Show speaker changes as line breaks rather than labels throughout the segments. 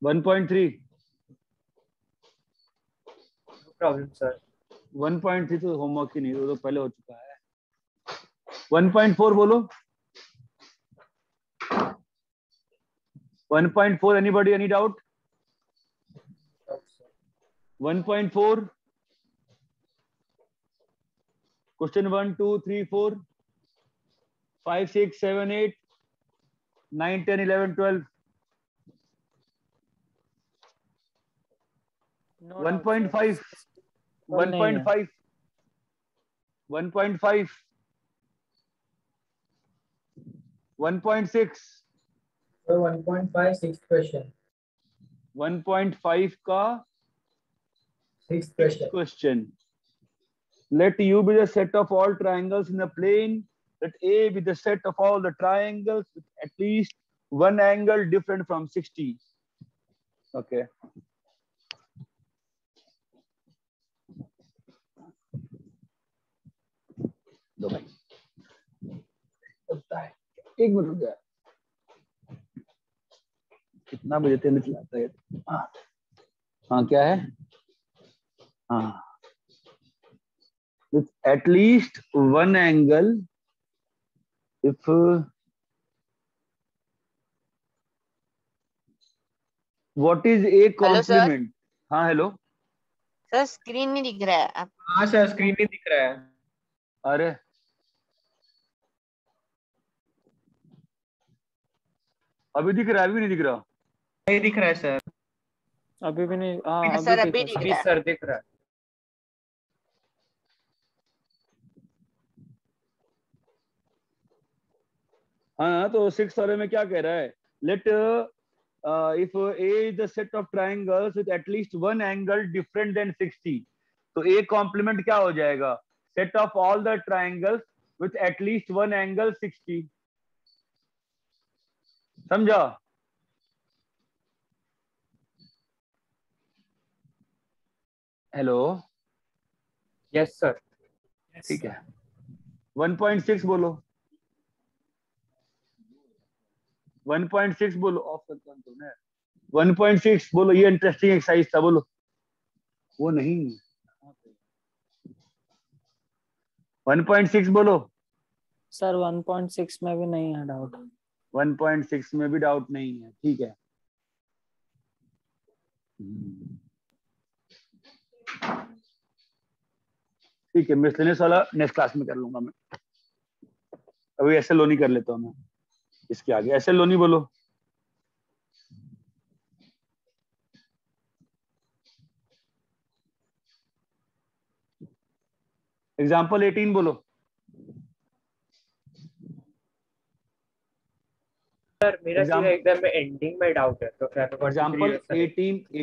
1.3
problem sir.
1.3 तो homework ही नहीं, वो तो पहले हो चुका है। 1.4 बोलो। 1.4 anybody, any doubt? 1.4 question 1 2 3 4 5 6 7 8 9 10 11 12 1.5 1.5 1.5 1.6
So 1.5 sixth question.
1.5 का
Sixth
sixth
question.
question. Let U be the set of all triangles in a plane. Let A be the set of all the triangles with at least one angle different from 60. Okay. दो भाई, एक minute रुक गया, कितना बजे तेल चलाता है? हाँ क्या है? हाँ, with at least one angle if what is a complement? हाँ हेलो
सर, स्क्रीन नहीं दिख रहा है आप?
हाँ सर, स्क्रीन नहीं दिख रहा है।
अरे अभी दिख रहा है? अभी नहीं दिख रहा?
नहीं दिख रहा है सर।
अभी भी नहीं। हाँ
सर
अभी
अभी
दिख
दिख
अभी
रहा है।
सर दिख रहा है।
हाँ तो 6 वाले में क्या कह रहा है? Let if A is the set of triangles with at least one angle different than 60, तो A complement क्या हो जाएगा? Set of all the triangles with at least one angle 60. समझा? Hello,
yes sir.
ठीक है। 1.6 बोलो। 1.6 बोलो। ऑफ करता हूं तुमने। 1.6 बोलो, ये इंटरेस्टिंग एक्सरसाइज था, बोलो। वो नहीं, 1.6 बोलो।
सर 1.6 में भी नहीं है डाउट।
1.6 में भी डाउट नहीं है, ठीक है। ठीक है, मिसलेनियस वाला नेक्स्ट क्लास में कर लूंगा मैं। अभी ऐसे लोनी कर लेता हूँ मैं। इसके आगे ऐसे लोनी बोलो। एग्जाम्पल 18 बोलो।
सर मेरा सीधा एग्जाम में एंडिंग में डाउट है, तो क्या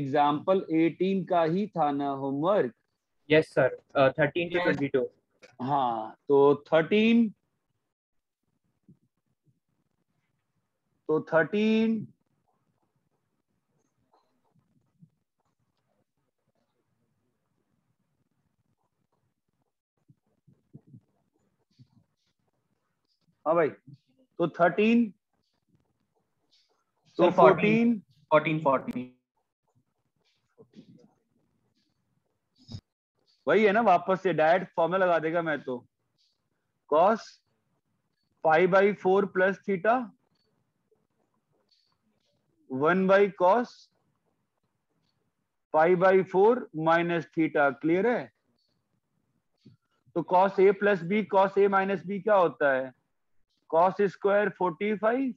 एग्जाम्पल 18 का ही था ना होमवर्क?
Yes sir, 13 to 22।
हाँ तो 13 हाँ भाई, तो 13 तो 14 वही है ना, वापस से डायरेक्ट फॉर्मूला लगा देगा मैं तो। cos π/4 plus theta 1/cos π/4 minus theta. Clear है? तो cos a plus B, cos a minus B क्या होता है? cos square 45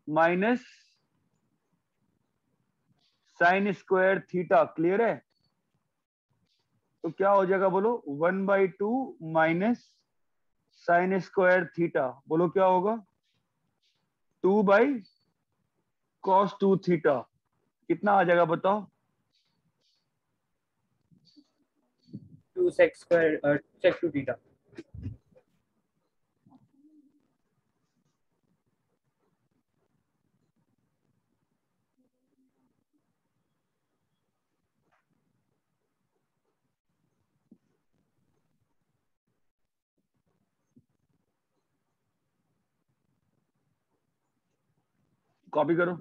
minus sine square theta. Clear है? तो क्या हो जाएगा बोलो? 1/2 माइनस साइन स्क्वायर थीटा। बोलो क्या होगा? 2/cos 2 theta. कितना आ जाएगा बताओ?
2 sec square sec 2 theta।
Copy करो।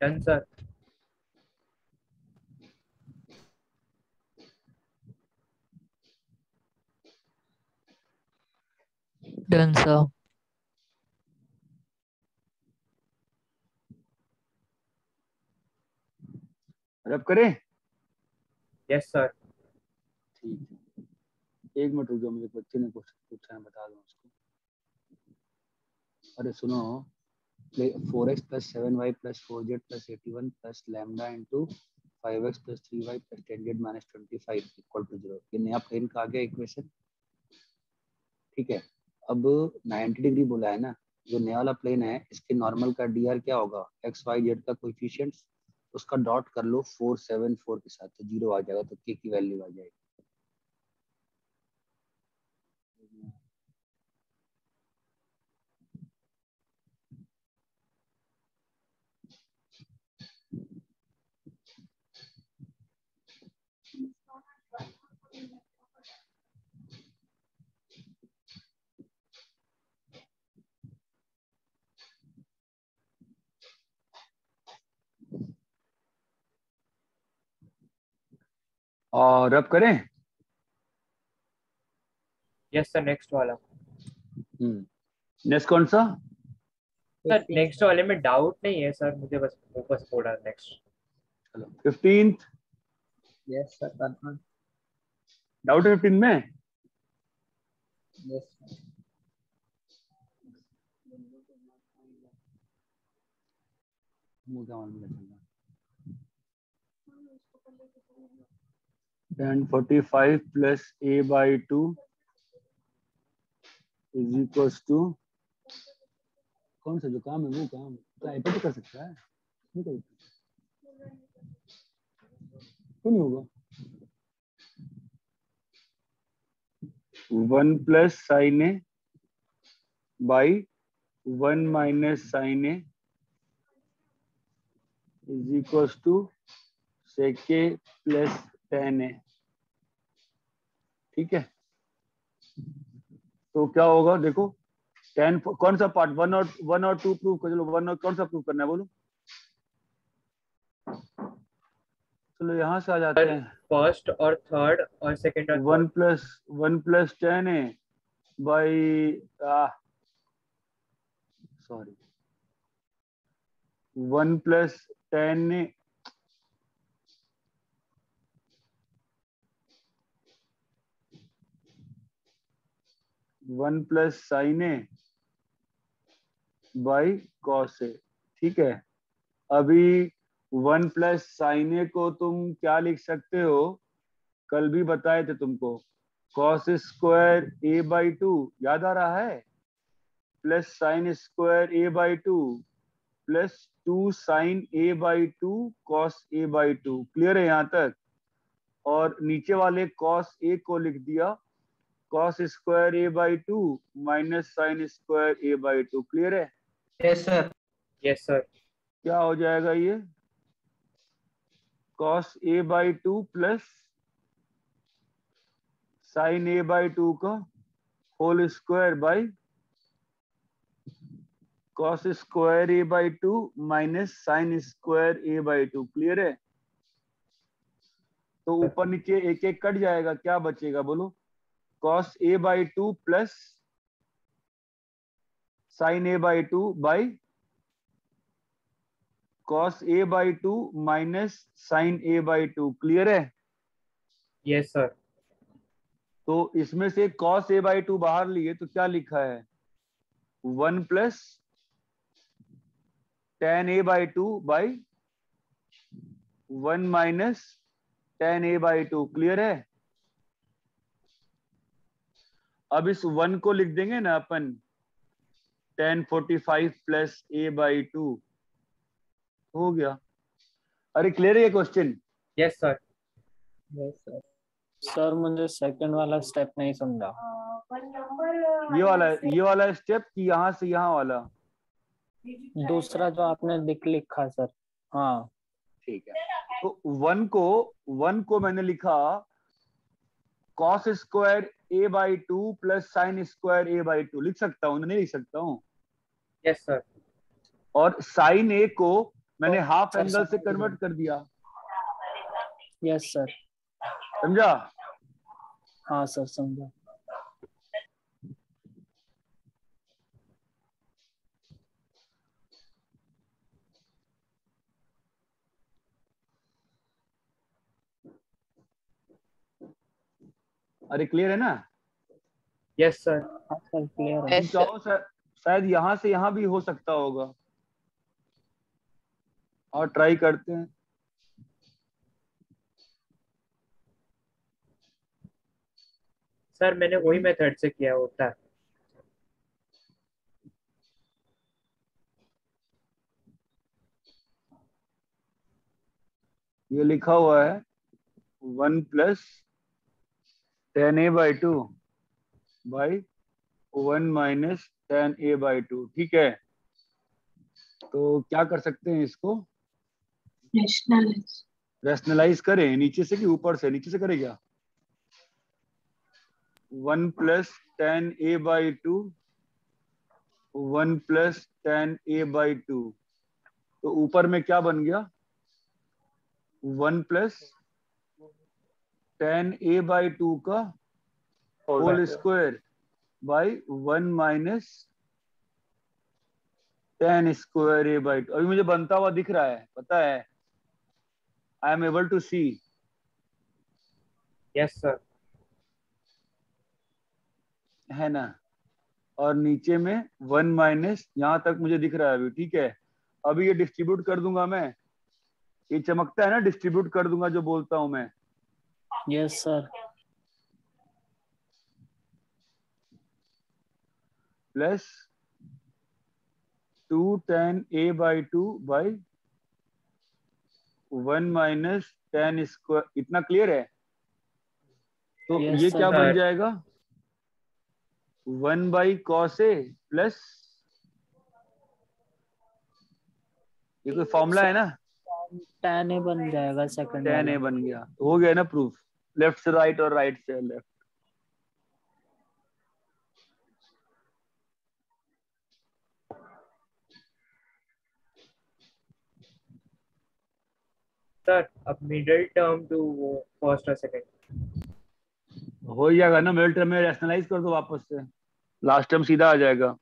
Done sir.
Done, sir.
रब करें?
Yes sir.
ठीक है, एक मिनट रुक जाओ, मुझे बच्चे ने क्वेश्चन पूछा है, बता दूं उसको। अरे सुनो, 4x plus 7y plus 4z plus 81 plus lambda into 5x plus 3y plus 10z minus 25 equal to 0। ये नया प्लेन का आ गया इक्वेशन। ठीक है, अब 90 डिग्री बोला है ना, जो नया वाला प्लेन है इसके नॉर्मल का dr क्या होगा, x y z का कोएफिशिएंट, उसका डॉट कर लो 4 7 4 के साथ, तो 0 आ जाएगा, तो k की वैल्यू आ जाएगी। और अब करें?
यस सर, नेक्स्ट वाला।
नेक्स्ट कौन सा?
सर नेक्स्ट वाले में डाउट नहीं है सर, मुझे बस बोला नेक्स्ट।
चलो 15th।
Yes sir, confirm.
Doubt है 15 में?
यस
मुझे क्या मालूम चल रहा। 1045 plus a by 2 is equals to, कौन सा जो काम है वो काम क्या ऐसे कर सकता है? नहीं कर सकता, क्यों नहीं होगा? 1 plus sin a by 1 minus sin a is equals to sec a plus tan a। ठीक है, तो क्या होगा देखो, 10 कौन सा पार्ट, 1 और 2 प्रूव कर, चलो 1 और कौन सा प्रूव करना है बोलो। चलो यहाँ से आ जाते हैं,
फर्स्ट और थर्ड और सेकंड और
1 plus tan a by sorry 1 plus tan a one plus sine A by cos A. ठीक है, अभी 1 प्लस साइन ए को तुम क्या लिख सकते हो, कल भी बताए थे तुमको, कॉस स्क्वायर ए बाई 2, याद आ रहा है, plus sine square A by 2 plus 2 sine A by 2 cos A by 2। Clear है यहाँ तक? और नीचे वाले कॉस ए को लिख दिया cos square A by 2 minus sine square A by 2। Clear है?
Yes sir.
Yes sir.
क्या हो जाएगा ये, cos A by 2 plus sine A by 2 का whole square by cos square A by 2 minus sine square A by 2। Clear है? तो ऊपर नीचे एक एक कट जाएगा, क्या बचेगा बोलो, cos A by 2 plus sine A by 2 by cos A by 2 minus sine A by 2। Clear है?
Yes sir.
तो इसमें से कॉस ए बाई 2 बाहर लिए तो क्या लिखा है, 1 प्लस tan a by 2 by 1 minus tan a by 2। Clear है? अब इस 1 को लिख देंगे ना अपन, tan 45 प्लस a बाई 2 हो गया। अरे क्लियर है ये question?
Yes sir.
Yes sir. Sir मुझे सेकंड वाला स्टेप नहीं समझा।
ये वाला स्टेप कि यहाँ से यहाँ वाला?
दूसरा जो आपने लिखा सर। हाँ
ठीक है, तो वन को मैंने लिखा cos square a/2 plus sine square a/2 लिख सकता हूँ, नहीं लिख सकता हूँ?
Yes sir.
और साइन ए को मैंने हाफ
सर
एंगल से
समझ
कन्वर्ट कर दिया,
यस सर।
समझा?
हाँ सर समझा।
अरे क्लियर है ना?
Yes sir.
हाँ सर क्लियर है।
तुम
Yes, sir.
चाहो शायद यहाँ से यहाँ भी हो सकता होगा, और ट्राई करते हैं।
सर मैंने वही मेथड से किया होता है।
ये लिखा हुआ है 1 plus 10a/2 by 1 minus 10a/2, ठीक है? तो क्या कर सकते हैं इसको? रैशनलाइज करें नीचे से कि ऊपर से? नीचे से करें क्या? 1 प्लस 10a/2 1 प्लस 10a/2, तो ऊपर में क्या बन गया? 1 प्लस 10a/2 का whole square by 1 minus 10 square a/2। अभी मुझे बनता हुआ दिख रहा है, पता है, I am able to see.
Yes sir.
है ना? और नीचे में 1 माइनस, यहां तक मुझे दिख रहा है अभी, ठीक है? अभी ये डिस्ट्रीब्यूट कर दूंगा मैं, ये चमकता है ना, डिस्ट्रीब्यूट कर दूंगा जो बोलता हूं मैं।
Yes sir.
Plus 2 10a/2 by 1 minus 10 square, इतना क्लियर है? तो
Yes,
ये
sir.
क्या बन
सर।
जाएगा? 1 बाई कॉस ए प्लस, ये कोई फॉर्मूला है ना?
tan ए बन जाएगा सेकंड
10a
वाला।
बन गया, तो हो गया ना प्रूफ? लेफ्ट से राइट और राइट से लेफ्ट।
सर अब मिडिल टर्म टू वो फर्स्ट और सेकंड।
हो ही जाएगा ना, मिडिल टर्म में रैशनलाइज कर दो वापस से, लास्ट टर्म सीधा आ जाएगा।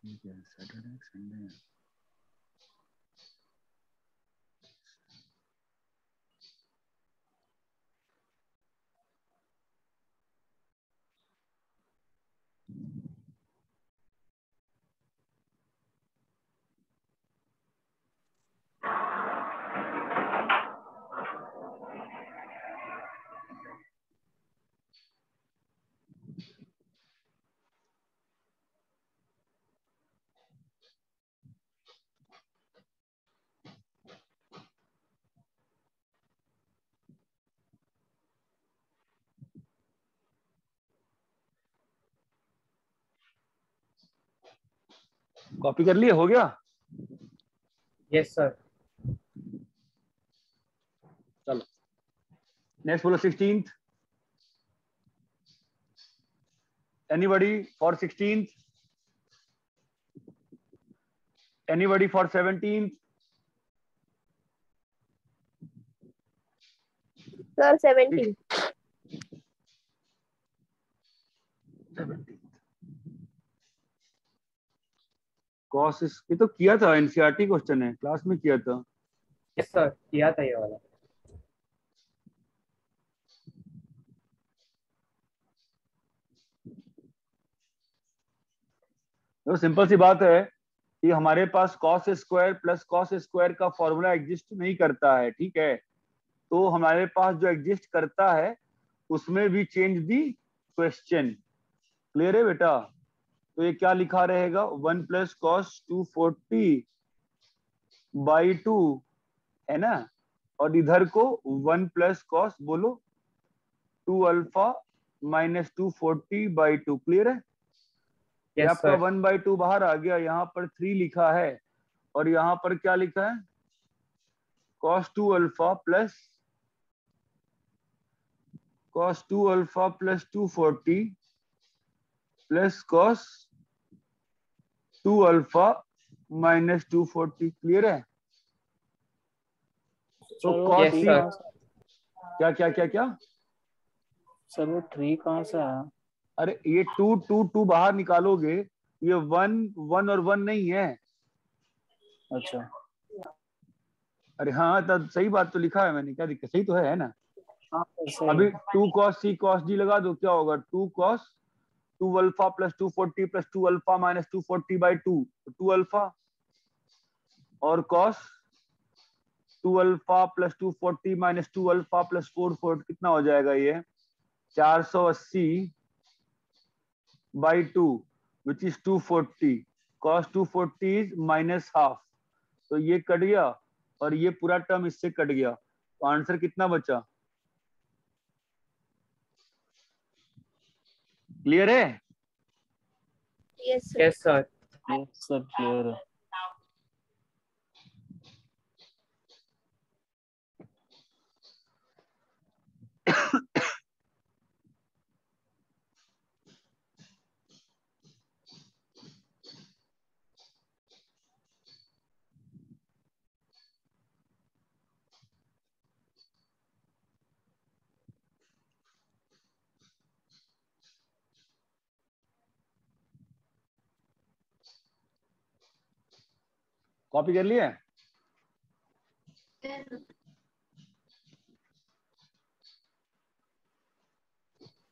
ठीक है, सैटरडे संडे। कॉपी कर लिए? हो गया?
Yes sir.
चलो नेक्स्ट बोलो, 16th। Anybody for 16th? Anybody for 17th?
Sir 17।
17th cos, ये तो किया था, एनसीईआरटी क्वेश्चन है, क्लास में किया था।
यस सर किया था ये वाला।
तो सिंपल सी बात है कि हमारे पास cos square plus cos square का फॉर्मूला एग्जिस्ट नहीं करता है, ठीक है। तो हमारे पास जो एग्जिस्ट करता है उसमें भी चेंज दी क्वेश्चन। क्लियर है बेटा? तो ये क्या लिखा रहेगा, 1 प्लस कॉस 240 बाई 2, है ना। और इधर को 1 प्लस कॉस बोलो 2 अल्फा माइनस 240 बाई 2। क्लियर है? ये
यस
आपका
सर।
1/2 बाहर आ गया, यहाँ पर 3 लिखा है और यहाँ पर क्या लिखा है, cos 2 alpha plus plus 240 plus cos 2 alpha minus 240। Clear है? तो
सर वो
cos
Yes,
three
c
sir.
कहाँ से,
क्या क्या क्या क्या,
सर वो थ्री कहाँ से आया?
अरे ये 2 बाहर निकालोगे, ये 1 और 1 नहीं है।
अच्छा।
अरे हाँ, तब सही बात तो लिखा है मैंने, क्या दिक्कत, सही तो है ना।
हाँ सही
अभी
है।
2 cos c cos d लगा दो, क्या होगा, 2 cos 2 alpha plus 240 plus 2 alpha minus 240 by 2, 2 alpha और cos 2 alpha plus 240 minus 2 alpha plus 440 कितना हो जाएगा, ये 480 by 2 which is 240। cos 240 is minus half, तो ये कट गया और ये पूरा टर्म इससे कट गया, तो आंसर कितना बचा? क्लियर है?
Yes, sir.
Yes, sir.
Yes sir clear है।
कॉपी कर लिया?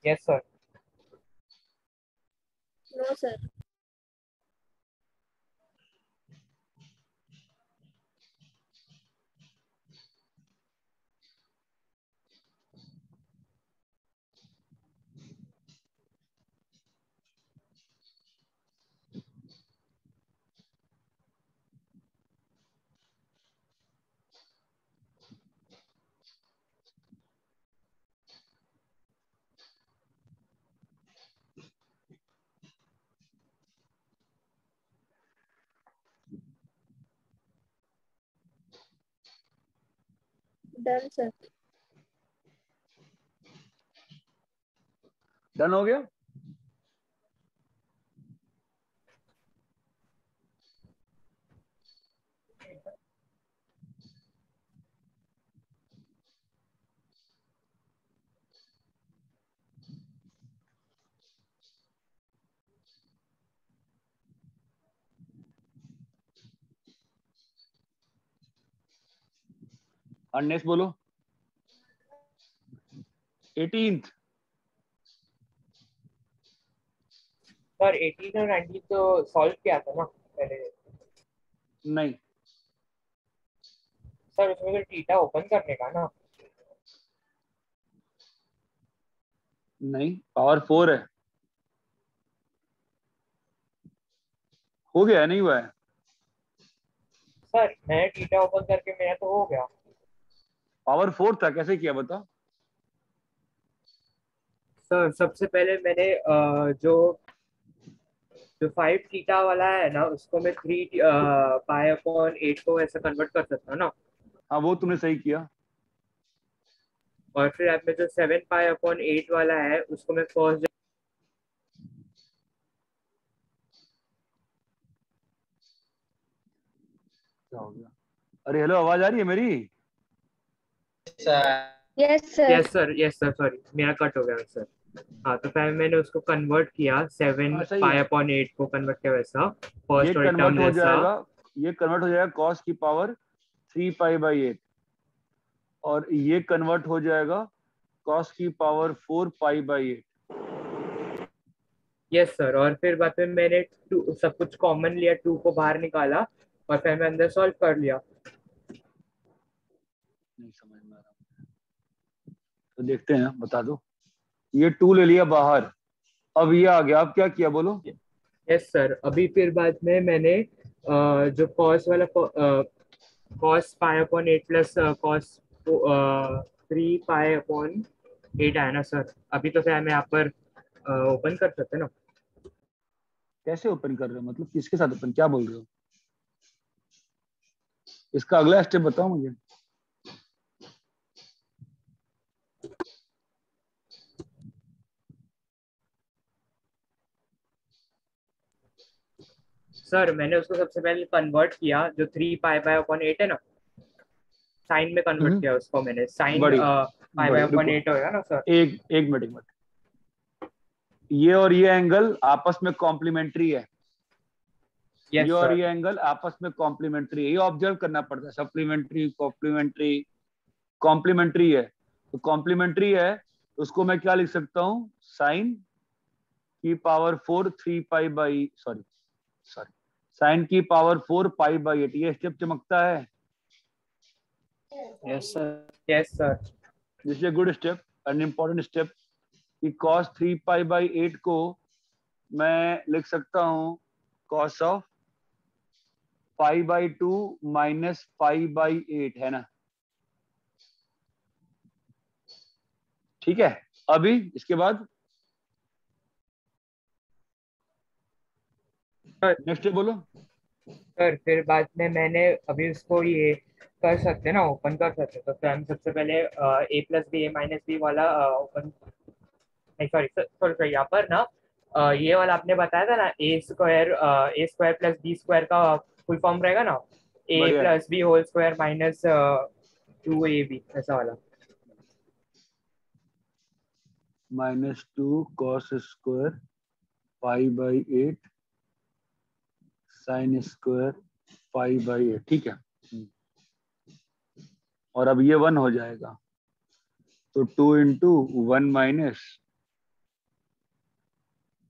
Yes, sir.
No, sir. Done, sir.
Done हो गया? और नेक्स्ट बोलो, 18th।
Sir, 18 और 19 तो सॉल्व किया था ना पहले।
नहीं
सर उसमें तो थीटा ओपन करने का ना।
नहीं, पावर 4 है, हो गया नहीं हुआ है?
सर मैं थीटा ओपन करके मेरा तो हो गया।
पावर 4 था, कैसे किया बता?
सर सबसे पहले मैंने जो जो 5 थीटा वाला है ना उसको मैं 3 पाई अपॉन 8 को ऐसे कन्वर्ट कर सकता हूँ ना।
हाँ वो तुमने सही किया।
और फिर आप में जो 7 पाई अपॉन 8 वाला है उसको मैं फर्स्ट।
क्या हो गया? अरे हेलो, आवाज आ रही है मेरी?
Yes, sir.
Yes sir sorry मेरा कट हो गया सर। हाँ तो फिर मैंने उसको कन्वर्ट किया 7
हाँ सही
पाई
है,
अपॉन 8 को कन्वर्ट किया वैसा
ये
फर्स्ट वाले
कन्वर्ट
टर्म
हो
जैसा।
जाएगा, ये कन्वर्ट हो जाएगा cos की पावर 3 पाई बाई 8, और ये कन्वर्ट हो जाएगा cos की power 4 pi by 8।
Yes sir, और फिर बाद में मैंने सब कुछ कॉमन लिया, 2 को बाहर निकाला और फिर मैं अंदर सॉल्व कर लिया।
नहीं समझ में आ रहा, तो देखते हैं, बता दो। ये 2 ले लिया बाहर, अब ये आ गया, अब क्या किया बोलो।
यस सर, अभी फिर बाद में मैंने जो कॉस वाला cos pi upon 8 plus cos 3 pi upon 8 आया ना सर, अभी तो फिर हमें यहाँ पर ओपन कर सकते हैं ना।
कैसे ओपन कर रहे हो, मतलब किसके साथ ओपन, क्या बोल रहे हो? इसका अगला स्टेप बताओ मुझे।
सर मैंने उसको सबसे पहले कन्वर्ट किया, जो 3 पाई अपॉन 8 है ना, साइन में कन्वर्ट किया उसको मैंने, साइन
बढ़िया,
पाई बाय
बढ़िया,
अपॉन
रुको,
8 होगा ना सर।
एक मिनट, एक मिनट। ये और ये एंगल आपस में कॉम्प्लीमेंट्री है।
यस
ये और
सर।
ये एंगल आपस में कॉम्प्लीमेंट्री है, ये ऑब्जर्व करना पड़ता है। सप्लीमेंट्री, कॉम्प्लीमेंट्री, कॉम्प्लीमेंट्री है, तो कॉम्प्लीमेंट्री है तो उसको मैं क्या लिख सकता हूँ, साइन की power 4 3 pi by sorry sine की पावर 4 पाई बाई 8। ये स्टेप चमकता है।
Yes sir.
Yes sir.
This is a good step, an important step. कि cos 3 पाई बाई 8 को मैं लिख सकता हूँ cos ऑफ 5/2 माइनस 5/8, है ना? ठीक है, अभी इसके बाद नेक्स्ट बोलो।
सर फिर बाद में मैंने अभी उसको ये कर सकते हैं ना, ओपन कर सकते हैं, तो फिर हम सबसे पहले A plus B A minus B वाला ओपन, नहीं सॉरी सॉरी सॉरी, यहाँ पर ना ये वाला आपने बताया था ना, A square plus B square का फुल फॉर्म रहेगा ना, ए
बढ़िया है,
plus B whole square minus 2ab, ऐसा वाला।
-2 cos स्क्वायर 5/8 साइन स्क्वायर 5/8, ठीक है। और अब ये 1 हो जाएगा, तो 2 into 1 minus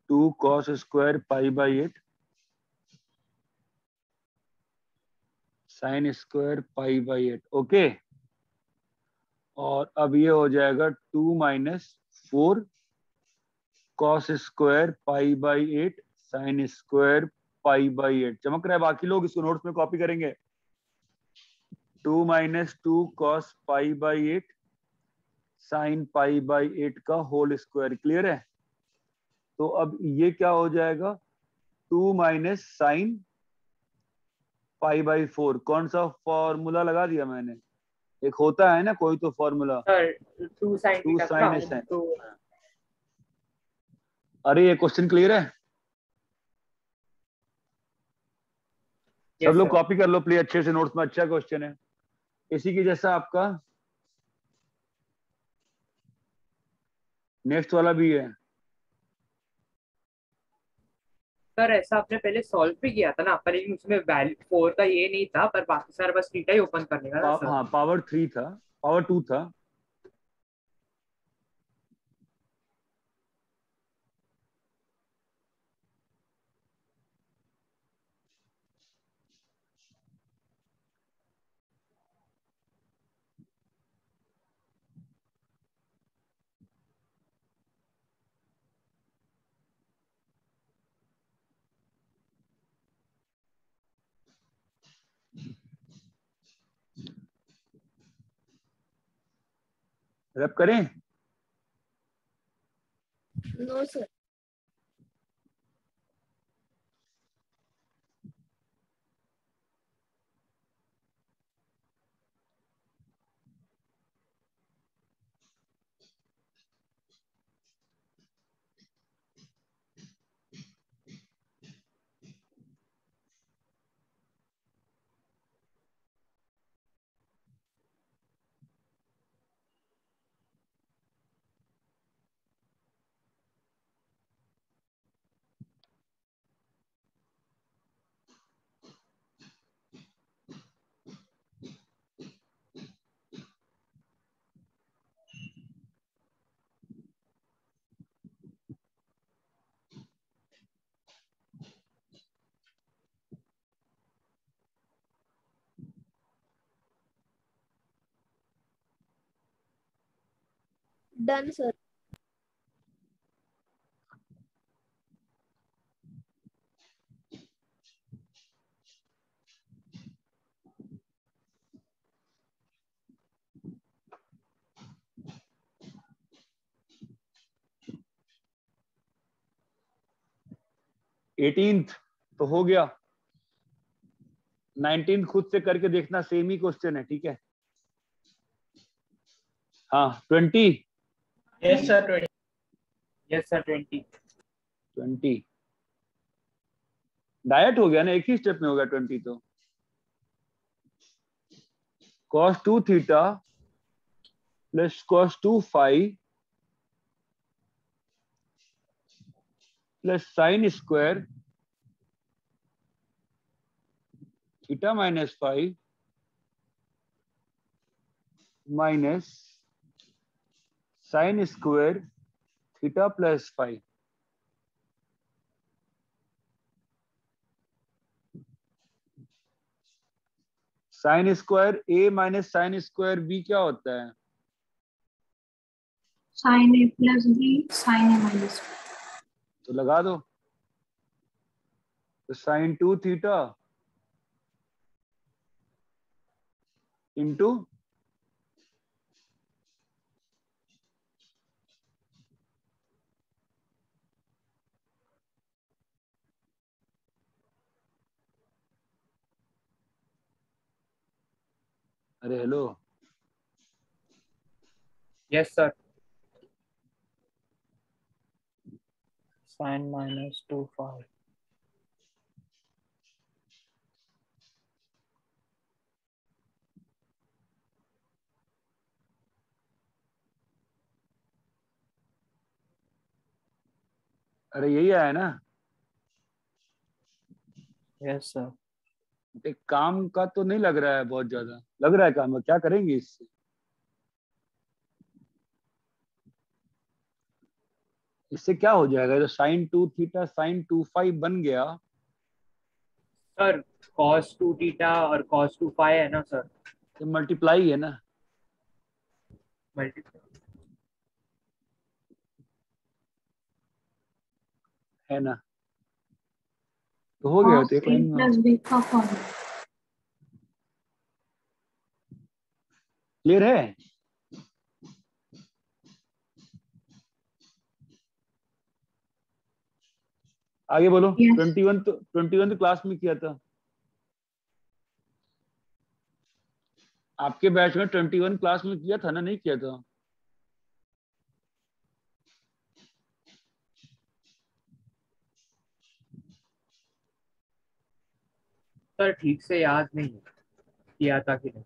2 cos square 5/8 sine square 5/8, okay. और अब ये हो जाएगा 2 minus 4 cos square 5/8 sine square 5/8। चमक रहा है? बाकी लोग इसको नोट्स में कॉपी करेंगे। 2 माइनस 2 cos 5/8 साइन 5/8 का होल स्क्वायर। क्लियर है? तो अब ये क्या हो जाएगा, 2 माइनस साइन 5/4। कौन सा फॉर्मूला लगा दिया मैंने? एक होता है ना कोई तो formula,
sir 2 sine
2
theta
sine
ना,
है साइन।
तो
अरे ये क्वेश्चन क्लियर है? सब
यस
लोग
सर।
कॉपी कर लो प्लीज अच्छे से, नोट्स में अच्छा क्वेश्चन है। इसी की जैसा आपका नेक्स्ट वाला भी है।
सर ऐसा आपने पहले सॉल्व भी किया था ना, पर लेकिन उसमें वैल्यू 4 का ये नहीं था, पर बाकी सारा बस थीटा ही ओपन करने का ना सर।
हाँ, पावर 3 था, पावर 2 था। रब करें?
No, sir. Done, sir.
Eighteenth तो हो गया, 19 खुद से करके देखना, सेम ही क्वेश्चन है, ठीक है। हाँ 20।
Yes sir 20। Yes sir 20।
Direct हो गया ना, एक ही स्टेप में हो गया 20 तो। cos 2 theta plus cos 2 phi plus sine square theta minus phi minus sine square theta plus phi. Sine square A minus sine square B क्या होता है?
Sine A plus B sine A minus.
तो लगा दो, तो sine 2 theta into अरे hello,
yes sir.
Sine -2 phi.
अरे यही आया ना।
Yes sir.
एक काम का तो नहीं लग रहा है, बहुत ज्यादा लग रहा है काम का, क्या करेंगे इससे? इससे क्या हो जाएगा? जो साइन 2 थीटा साइन 2 फाई बन गया,
सर cos 2 थीटा और cos 2 फाई है ना सर,
तो मल्टीप्लाई है ना।
मल्टीप्लाई।
है ना, तो हो गया।
कॉस
तो
ए प्लस बी का फॉर्मूला।
क्लियर है? आगे बोलो।
Yes.
21 तो क्लास में किया था आपके बैच में, 21 क्लास में किया था ना, नहीं किया था?
सर ठीक से याद नहीं है किया था कि नहीं।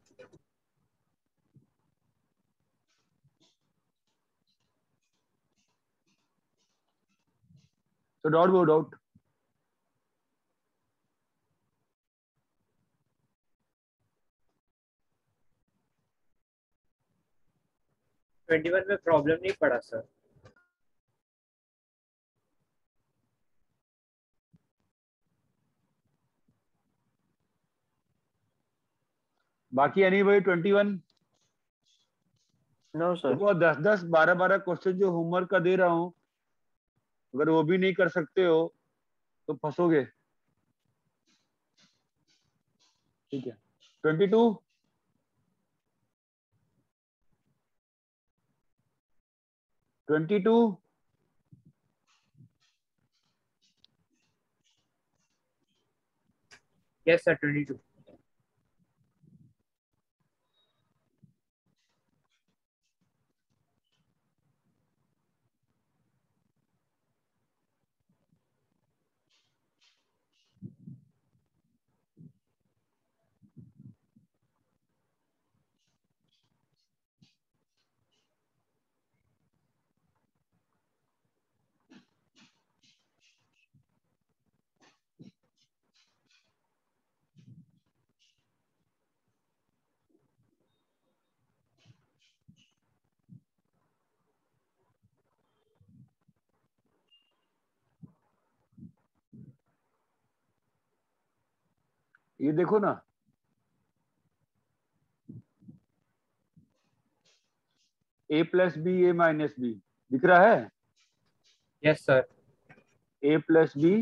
तो डाउट वो डाउट।
21 में प्रॉब्लम नहीं पड़ा सर।
बाकी एनी भाई 21
नो सर।
देखो, 10-10 12-12 क्वेश्चन जो होमवर्क का दे रहा हूं, अगर वो भी नहीं कर सकते हो तो फंसोगे। ठीक है। 22 22
यस सर 22।
ये देखो ना, A plus B A minus B दिख रहा है?
Yes sir.
A plus B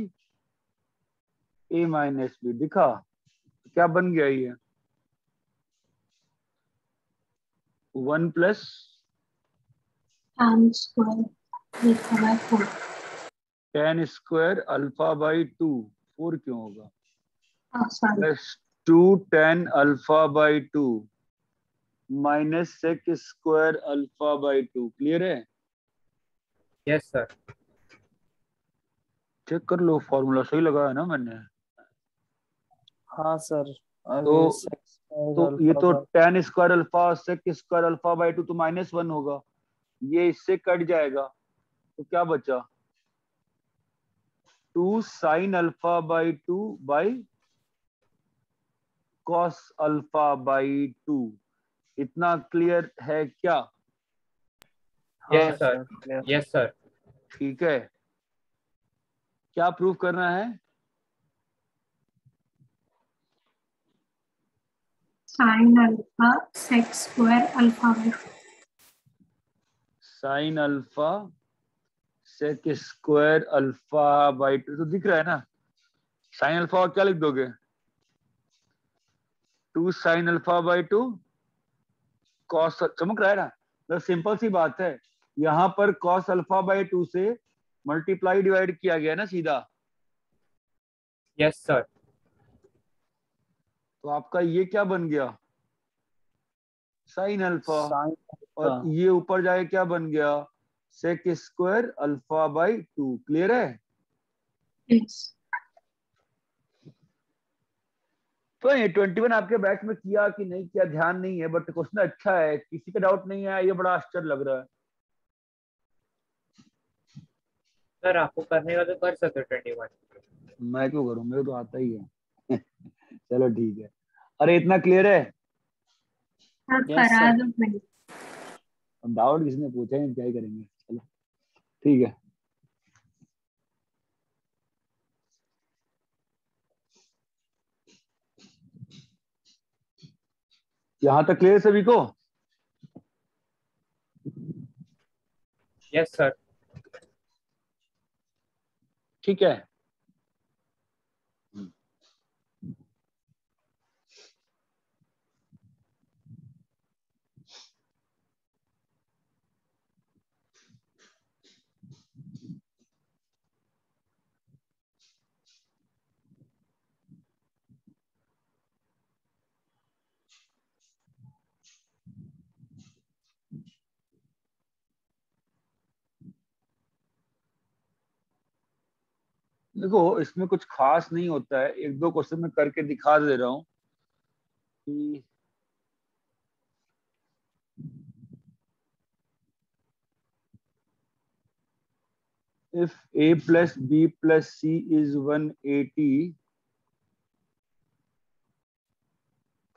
A minus B दिखा? क्या बन गया ये? 1 प्लस
tan square alpha by 4.
tan square alpha by 2, 4 क्यों होगा?
Oh, sorry.
Plus 2 tan alpha by 2 minus sec square alpha by 2। Clear है?
Yes sir.
चेक कर लो, फॉर्मूला सही लगा है ना मैंने?
हाँ सर।
तो
अभी सिक्स
ये तो tan square alpha sec square alpha by 2 तो -1 होगा, ये इससे कट जाएगा तो क्या बचा? 2 sine alpha by 2 by cos alpha by 2। इतना क्लियर है क्या?
Yes sir. Yes sir.
ठीक है, क्या प्रूव करना है?
Sin alpha sec square alpha by 4.
Sine alpha sec square alpha by 2 तो दिख रहा है ना? साइन अल्फा क्या लिख दोगे? 2 साइन अल्फा बाई 2 कॉस, चमक रहा है ना? तो सिंपल सी बात है, यहां पर कॉस अल्फा बाई 2 से मल्टीप्लाई डिवाइड किया गया ना सीधा,
यस सर।
तो आपका ये क्या बन गया? Sine alpha.
साइन
और ये ऊपर जाके क्या बन गया? Sec square alpha by 2। Clear है?
Yes.
तो ये 21 आपके बैच में किया कि नहीं किया ध्यान नहीं है, बट क्वेश्चन अच्छा है, किसी का डाउट नहीं है, ये बड़ा आश्चर्य लग रहा है।
सर आपको करने का तो कर सकते हो 21।
मैं क्यों करूं, मेरे तो आता ही है। चलो ठीक है। अरे इतना क्लियर है?
Sir,
Yes,
करा
sir.
दो please.
डाउट किसी ने पूछा है, क्या ही करेंगे। चलो ठीक है। यहां तक क्लियर सभी को?
Yes sir.
ठीक है। देखो इसमें कुछ खास नहीं होता है, एक दो क्वेश्चन में करके दिखा दे रहा हूं कि if a plus b plus c is 180,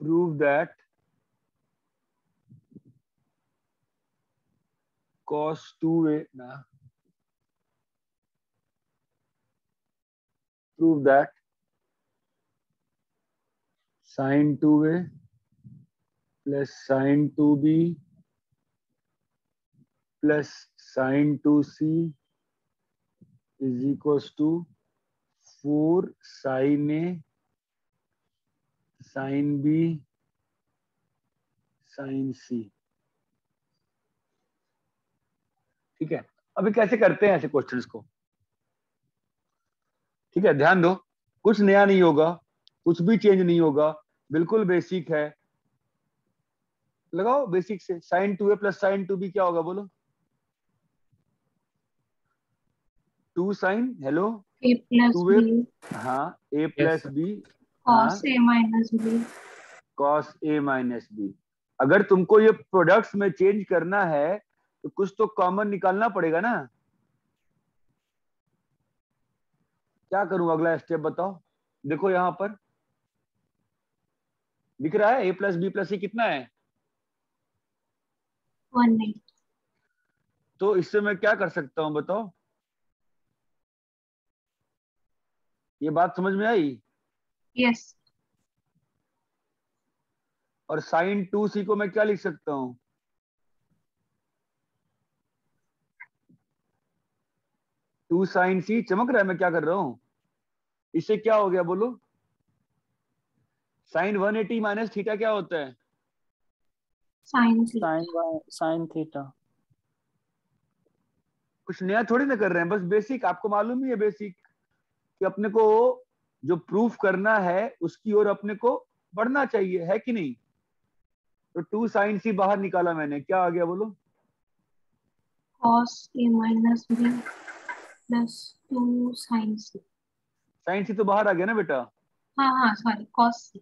prove that cos 2a ना, prove that sin 2a plus sin 2b plus sin 2c is equals to 4 sin a sin b sin c। ठीक है, अभी कैसे करते हैं ऐसे क्वेश्चंस को? ठीक है, ध्यान दो, कुछ नया नहीं होगा, कुछ भी चेंज नहीं होगा, बिल्कुल बेसिक है। लगाओ बेसिक से, sin 2a plus sin 2b क्या होगा बोलो? 2 sin, hello,
A plus
2a,
B
हाँ, a
Yes,
plus
sir.
b, हाँ,
cos A minus B.
cos a minus b। अगर तुमको ये प्रोडक्ट्स में चेंज करना है तो कुछ तो कॉमन निकालना पड़ेगा ना। क्या करूं अगला स्टेप बताओ? देखो यहां पर दिख रहा है a प्लस बी प्लस सी कितना है?
180.
तो इससे मैं क्या कर सकता हूं बताओ? ये बात समझ में आई?
Yes.
और sin 2c को मैं क्या लिख सकता हूं? 2 sin c, चमक रहा है मैं क्या कर रहा हूँ? इससे क्या हो गया बोलो? sin 180 माइनस थीटा क्या होता है?
Sine theta.
Sine theta.
कुछ नया थोड़ी ना कर रहे हैं, बस बेसिक आपको मालूम ही है बेसिक, कि अपने को जो प्रूफ करना है उसकी ओर अपने को बढ़ना चाहिए, है कि नहीं? तो 2 sin c बाहर निकाला मैंने, क्या आ गया बोलो?
cos a minus b plus 2 sine c।
sin c तो बाहर आ गया ना बेटा?
हाँ हाँ सॉरी, cos c।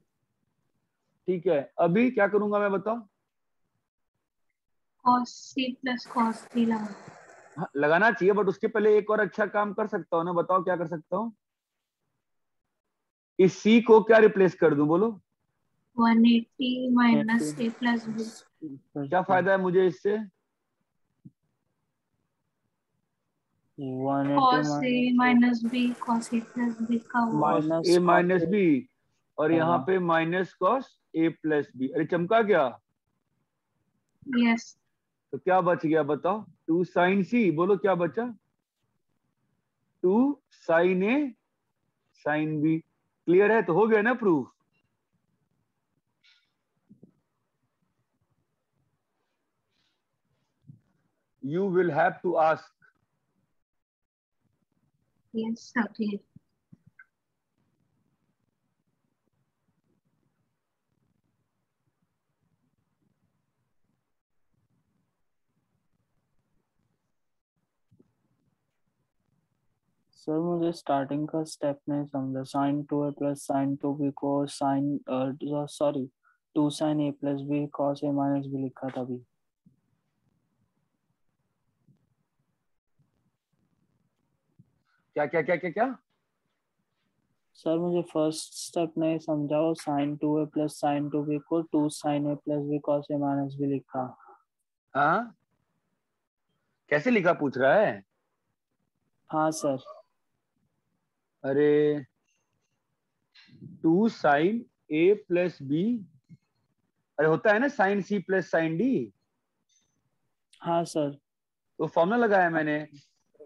ठीक है, अभी क्या करूंगा मैं बताओ?
cos c plus cos b लगा।
हाँ, लगाना चाहिए, बट उसके पहले एक और अच्छा काम कर सकता हूँ ना, बताओ क्या कर सकता हूँ? इस c को क्या रिप्लेस कर दूं बोलो?
180 माइनस a प्लस b।
क्या फायदा है मुझे इससे?
180
cos a minus b cos a plus b का वो
cos
minus
a minus b, और यहाँ
होगा।
पे minus cos a plus b। अरे चमका क्या?
यस।
तो क्या बच गया बताओ? 2 sin c, बोलो क्या बचा? 2 sin a sin b। Clear है? तो हो गया ना proof? You will have to ask.
Yes okay.
Sir मुझे स्टार्टिंग का स्टेप नहीं समझा। Sine 2a plus sine 2b को sine sorry 2 sine a plus b cos a minus b लिखा था अभी।
क्या क्या क्या क्या क्या?
सर मुझे फर्स्ट स्टेप नहीं समझा। वो sign 2a plus sine 2b को 2 sine a plus b cos a minus b लिखा।
हाँ, कैसे लिखा पूछ रहा है?
हाँ सर।
अरे 2 sin a प्लस b, अरे होता है ना sin c plus sin d।
हाँ सर।
तो फॉर्मूला लगाया मैंने,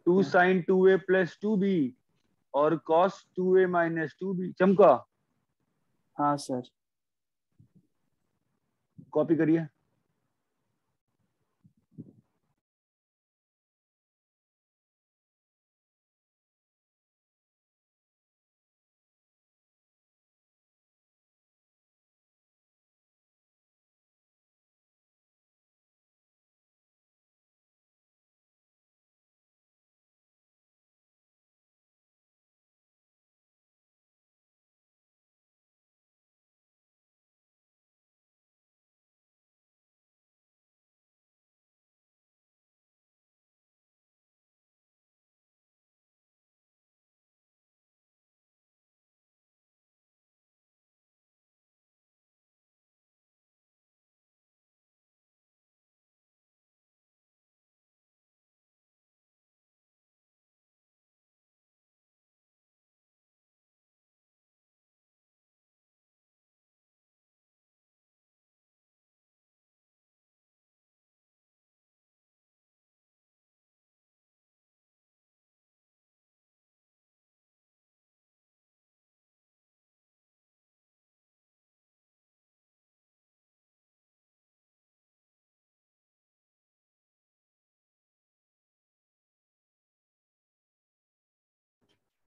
2 sin 2a प्लस 2b और cos 2a माइनस 2b। चमका?
हाँ सर।
कॉपी करिए।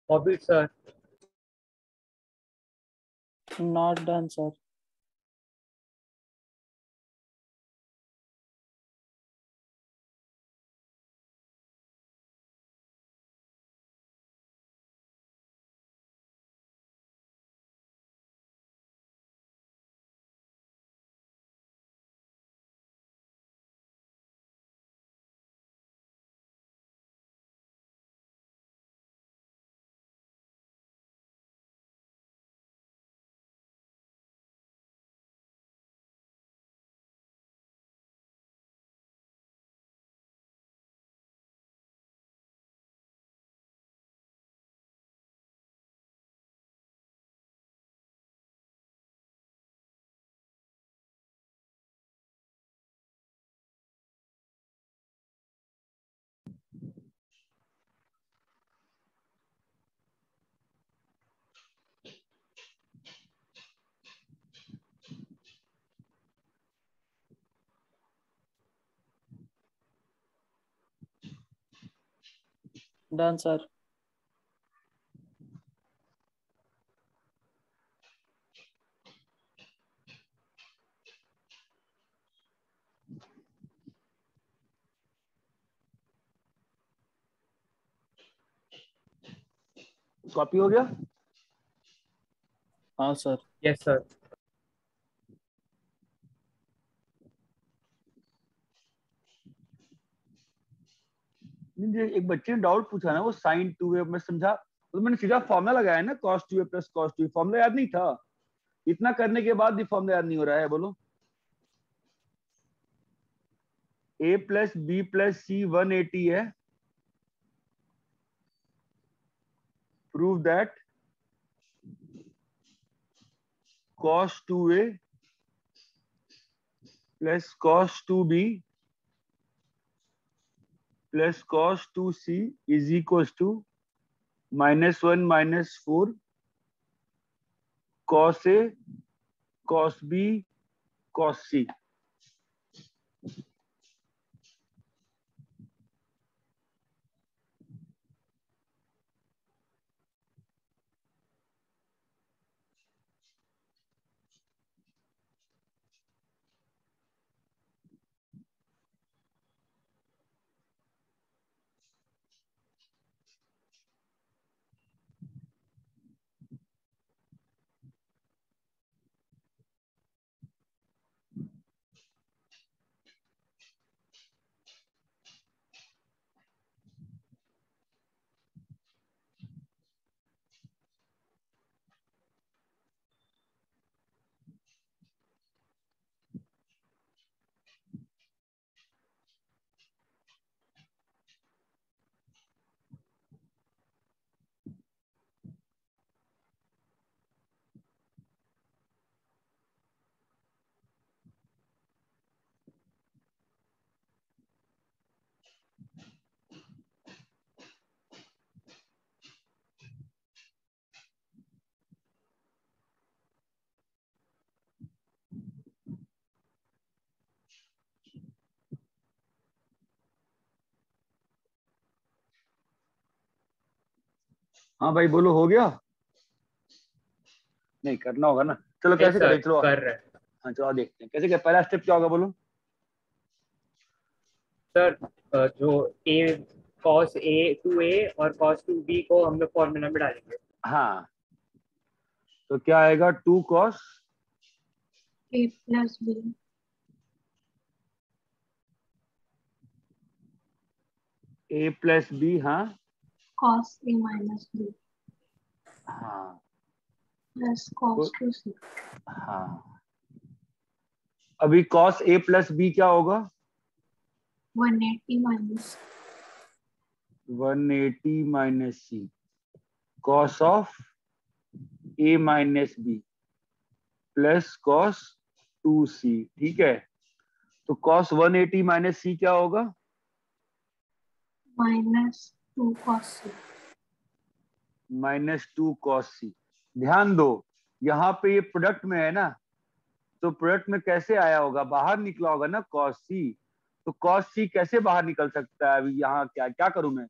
Orbit, sir.
Not done sir. Done sir.
Copy हो गया?
हाँ सर।
Yes sir.
एक बच्चे ने डाउट पूछा ना, वो साइन 2a मैं समझा, तो मैंने सीधा फॉर्मूला लगाया ना, cos 2a plus cos 2a, formula याद नहीं था। इतना करने के बाद भी फॉर्मूला याद नहीं हो रहा है, बोलो। a plus B plus C 180 है, prove that cos 2a plus cos 2b plus cos 2c is equal to -1 -4 cos a cos b cos c। हाँ भाई बोलो, हो गया? नहीं करना होगा ना, चलो
नहीं
कैसे
सर,
करें, चलो।
कर रहे हैं।
हाँ चलो देखते हैं कैसे क्या, पहला स्टेप क्या होगा बोलो।
सर जो ए cos a 2a और cos 2b को हम लोग फॉर्मूला में डालेंगे।
हाँ तो क्या आएगा, 2 cos
A plus B
a plus B, हाँ
cos A minus B
हाँ
plus cos 2C
हाँ। अभी cos a प्लस बी क्या होगा,
180 minus
180 minus C cos of a minus B plus cos 2c, ठीक है। तो cos 180 माइनस सी क्या होगा,
minus 2 cos C
-2 cos c। ध्यान दो, यहाँ पे ये प्रोडक्ट में है ना, तो प्रोडक्ट में कैसे आया होगा, बाहर निकला होगा ना cos c। तो cos c कैसे बाहर निकल सकता है, अभी यहाँ क्या क्या करूं मैं,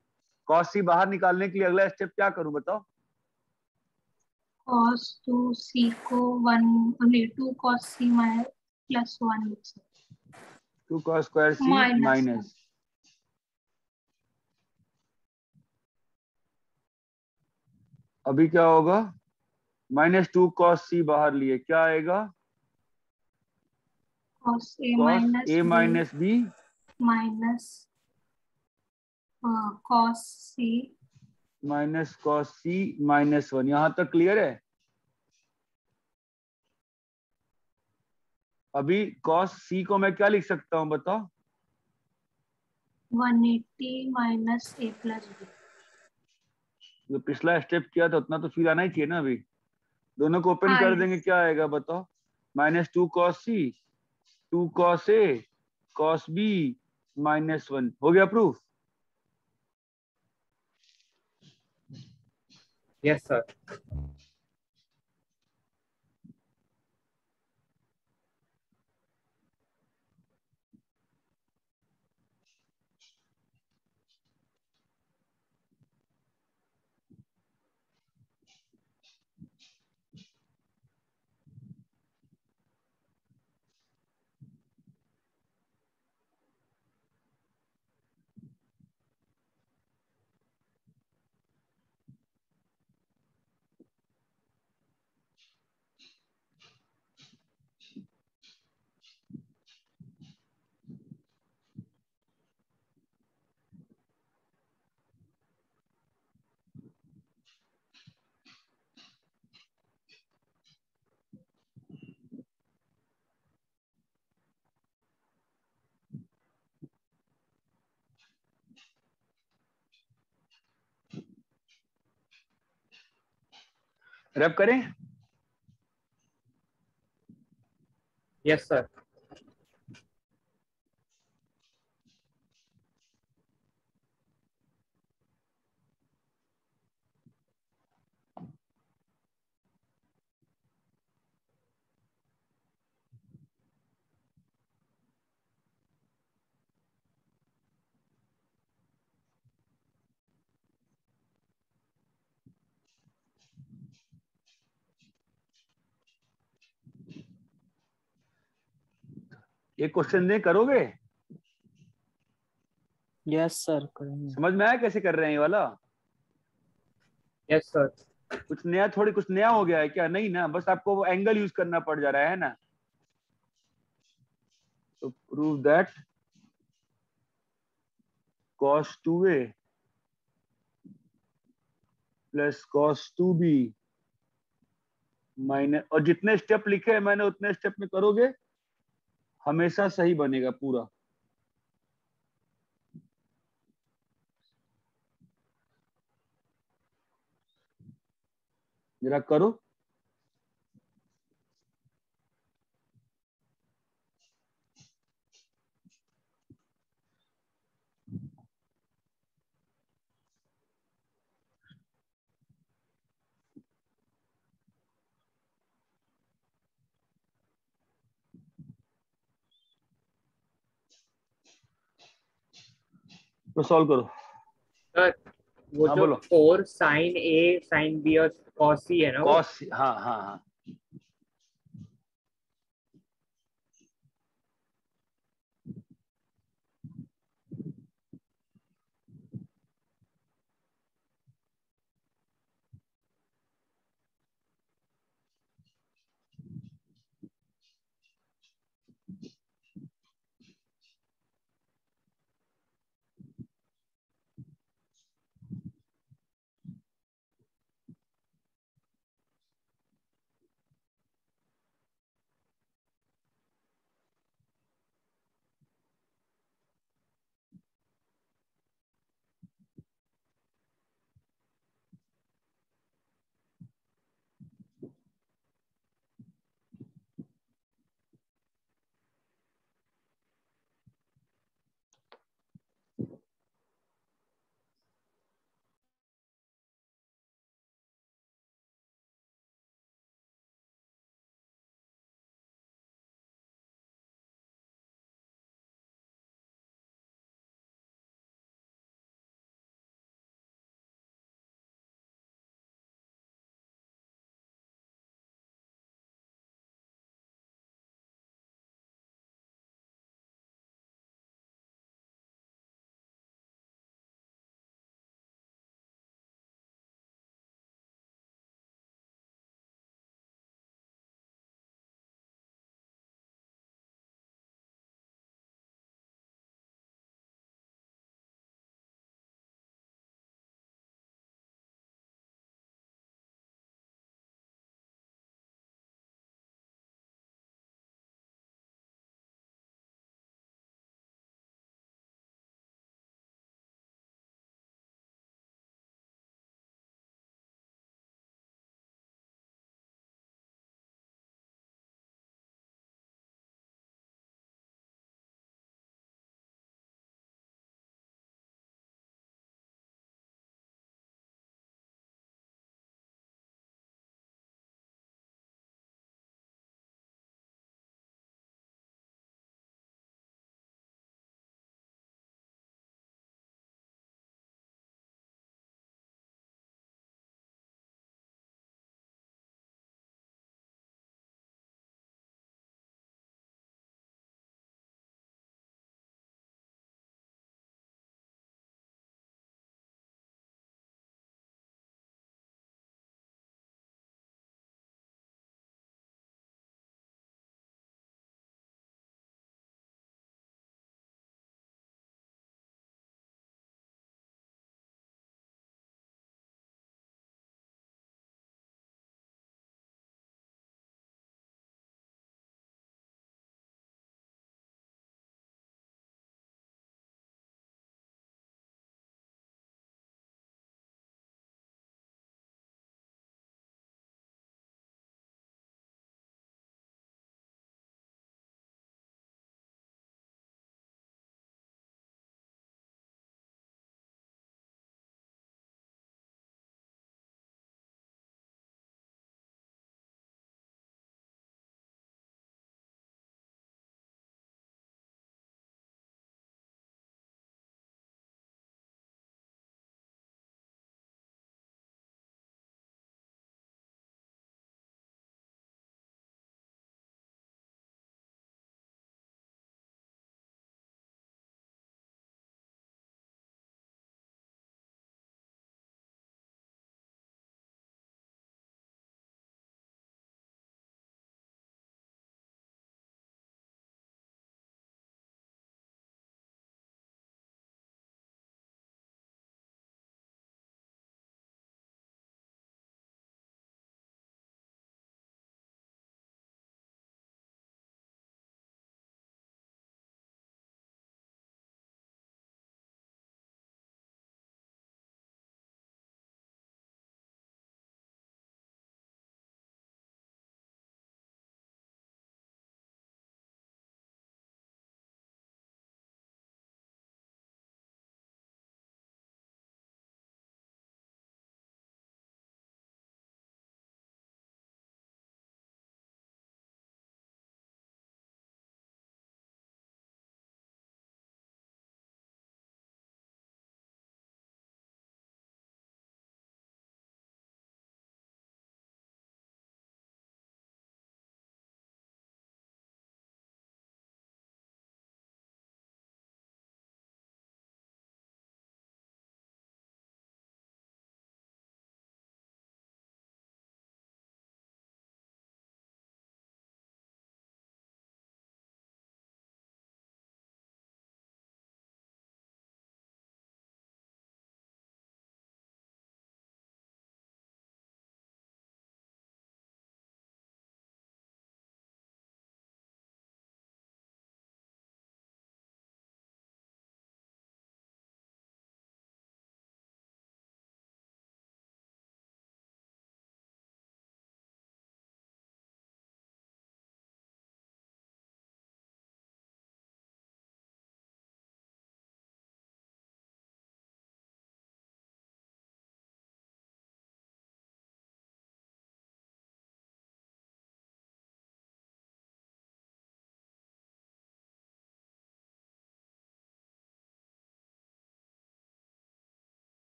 cos c बाहर निकालने के लिए अगला स्टेप क्या करूं बताओ।
cos 2C को 2 cos C minus plus 1 लिख सकते
2 cos square c
minus
minus, अभी क्या होगा, -2 cos c बाहर लिए क्या आएगा,
cos A
cos
minus
a
B
minus b
minus cos C
minus cos c -1। यहां तक क्लियर है? अभी cos c को मैं क्या लिख सकता हूं बताओ,
180 minus A plus B
जो पिछला स्टेप किया था उतना तो फील आना ही चाहिए ना। अभी दोनों को ओपन कर देंगे, क्या आएगा बताओ, -2 cos c 2 cos a cos b -1, हो गया प्रूफ।
Yes sir.
रैप करें?
Yes sir.
एक क्वेश्चन दे, करोगे?
यस सर करेंगे।
समझ में आया कैसे कर रहे हैं ये वाला?
Yes sir.
कुछ नया, थोड़ी कुछ नया हो गया है क्या? नहीं ना, बस आपको वो एंगल यूज करना पड़ जा रहा है ना। तो prove that cos 2a plus cos 2b minus, और जितने स्टेप लिखे हैं मैंने उतने स्टेप में करोगे, हमेशा सही बनेगा पूरा। जरा करो। तो सॉल्व करो।
सर वो
हाँ
जो
बोलो।
4 साइन ए साइन बी और कॉस सी है ना वो।
कॉस, हाँ हाँ हाँ।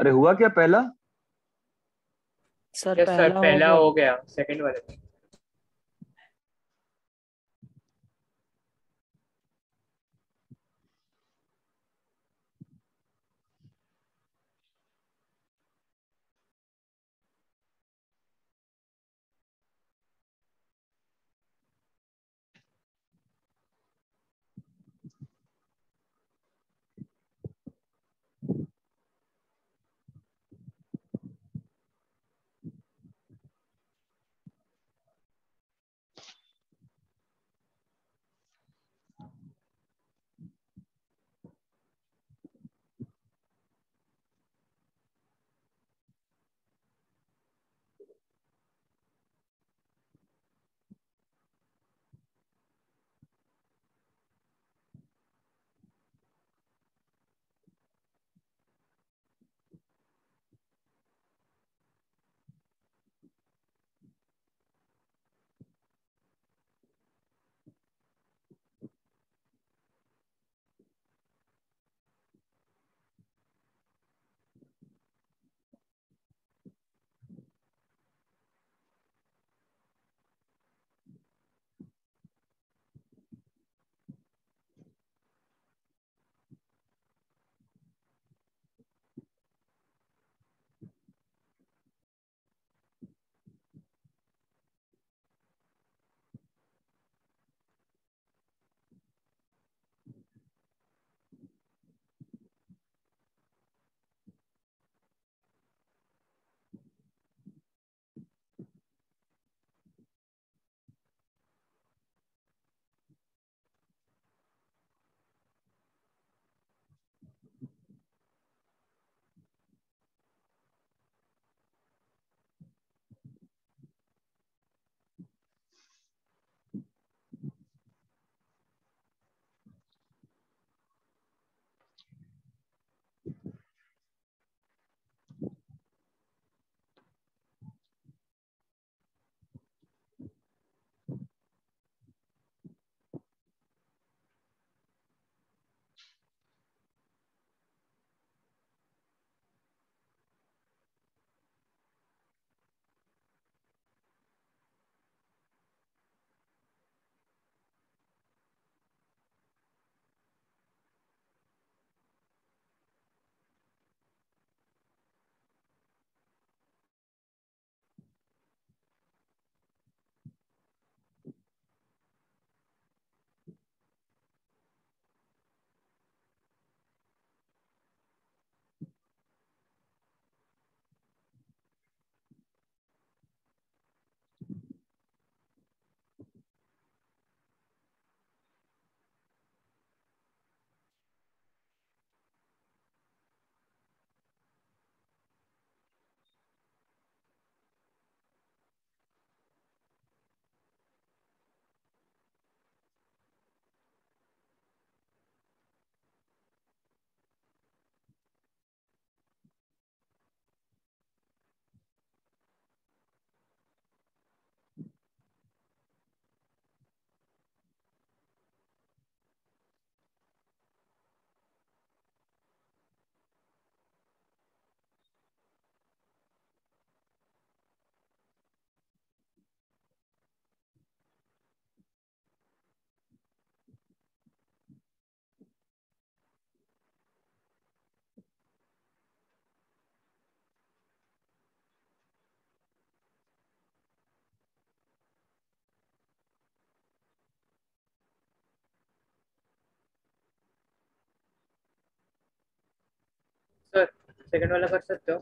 अरे हुआ क्या पहला?
सर
यस सर,
पहला हो
पहला
गया।
हो गया, सेकंड वाले में। सर सेकंड वाला कर सकते हो?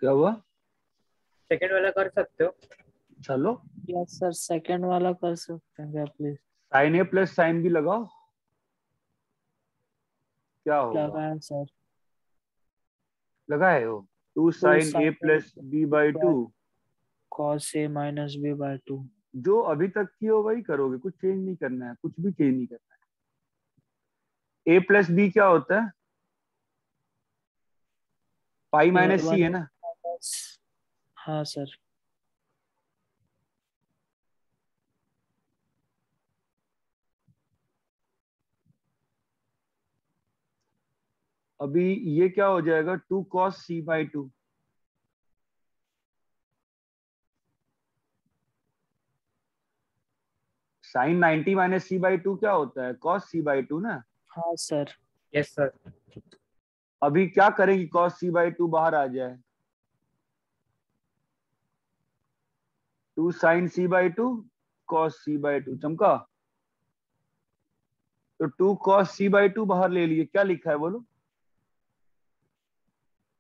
क्या हुआ?
सेकंड वाला कर सकते हो?
चलो
यस सर, सेकंड वाला कर सकते हैं क्या please?
Sine A plus sine B लगाओ, क्या होगा?
लगाया सर।
लगाए हो? Two
two
sine A
sine
plus B by two.
Cos A minus B by 2।
जो अभी तक की हो वही करोगे, कुछ चेंज नहीं करना है, कुछ भी चेंज नहीं करना है। ए प्लस बी क्या होता है? पाई माइनस सी है
वन।
ना।
हाँ सर।
अभी ये क्या हो जाएगा, 2 cos c by 2। Sine 90 minus C by 2 क्या होता है, cos c बाई 2 ना।
हाँ सर।
Yes sir.
अभी क्या करेंगे, cos c बाई 2 बाहर आ जाए, 2 sin c by 2 cos c by 2, चमका। तो 2 cos c बाई 2 बाहर ले लिए, क्या लिखा है बोलो,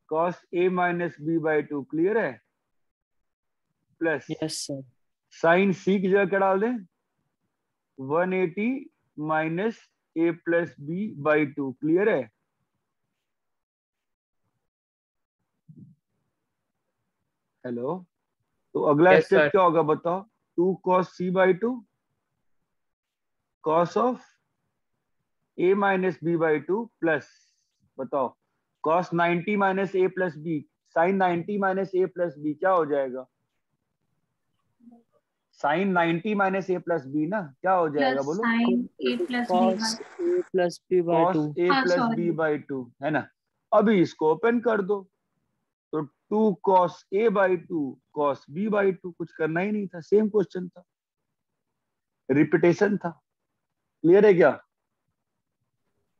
cos a minus B by 2, clear है, plus
yes sir.
Sine c की जगह क्या डाल दें, 180 minus a plus B by 2, clear है। हेलो, तो अगला
यस
स्टेप
सर।
क्या होगा बताओ, 2 cos c by 2 cos of a minus B by 2 plus, बताओ, cos 90 minus a plus B, sine 90 minus a plus B क्या हो जाएगा, sine 90 minus a plus B ना, क्या हो जाएगा
प्लस
बोलो,
sine A plus B
cos
by,
a plus b by
cos
2।
a
हाँ
प्लस
सॉरी,
बी बाई 2 है ना। अभी इसको ओपन कर दो, तो 2 cos a by 2 cos b by 2, कुछ करना ही नहीं था, सेम क्वेश्चन था, रिपीटेशन था, क्लियर है क्या।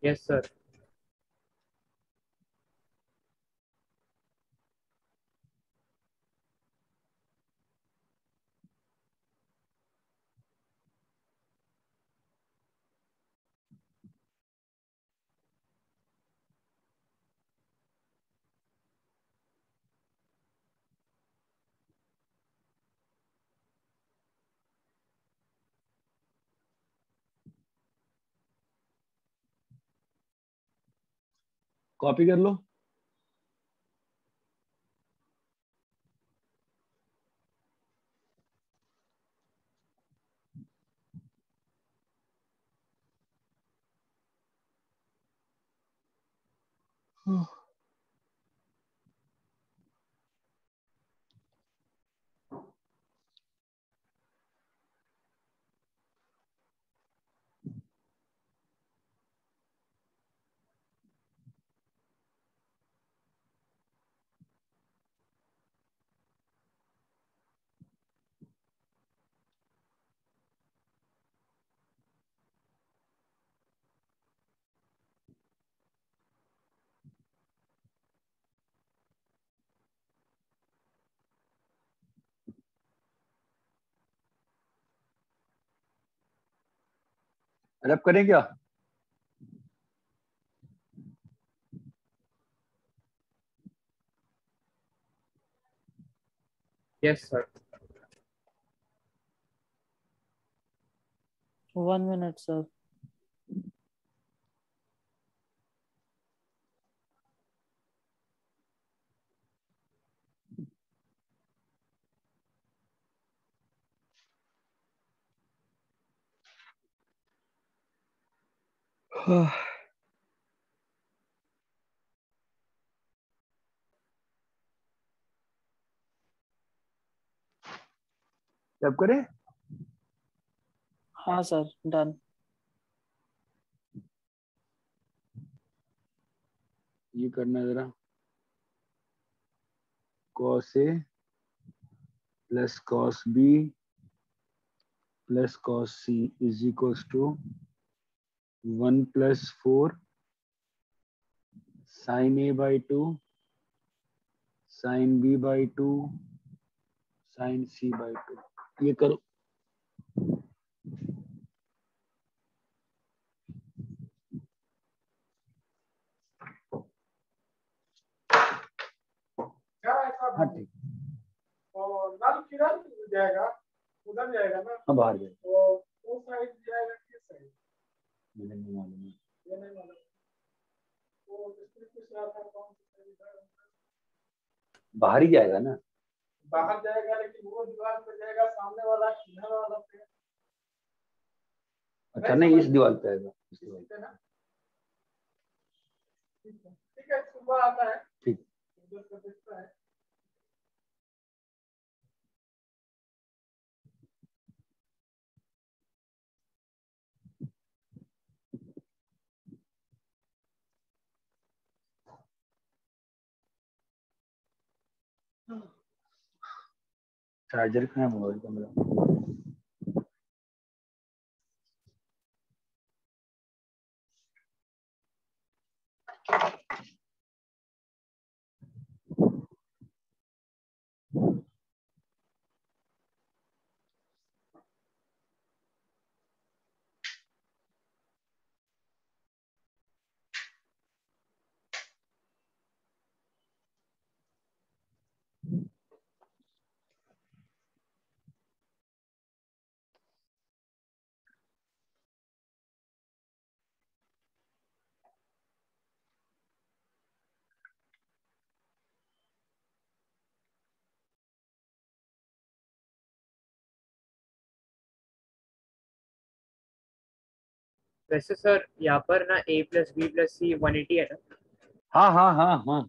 Yes sir.
कॉपी कर लो। रैप करें क्या,
yes sir.
1 minute sir.
Wrap करें।
हाँ सर, डन।
ये करना है जरा, cos a plus cos b plus cos c is equals to 1 plus 4 sine a by 2 sine b by 2 sine c by 2, ये करो। हाँ ठीक,
नल किधर जाएगा, उधर जाएगा ना,
हाँ बाहर जाए,
तो वो साइड जाएगा किस साइड,
मुझे नहीं मालूम है।
ये नहीं मालूम, वो मिस्त्री पूछ रहा था कौन सी साइड जाएगा,
बाहर ही जाएगा ना,
बाहर जाएगा लेकिन वो दीवार पे जाएगा, सामने वाला किधर वाला पे,
अच्छा नहीं, इस दीवार पे आएगा, इस दीवार पे।
ठीक है ना, ठीक है, सुबह आता है,
ठीक।
उधर से देखता है।
चार्जर कहाँ है मोबाइल का मेरा?
वैसे सर यहाँ पर ना a plus B plus C 180 है ना?
हाँ हाँ हाँ हाँ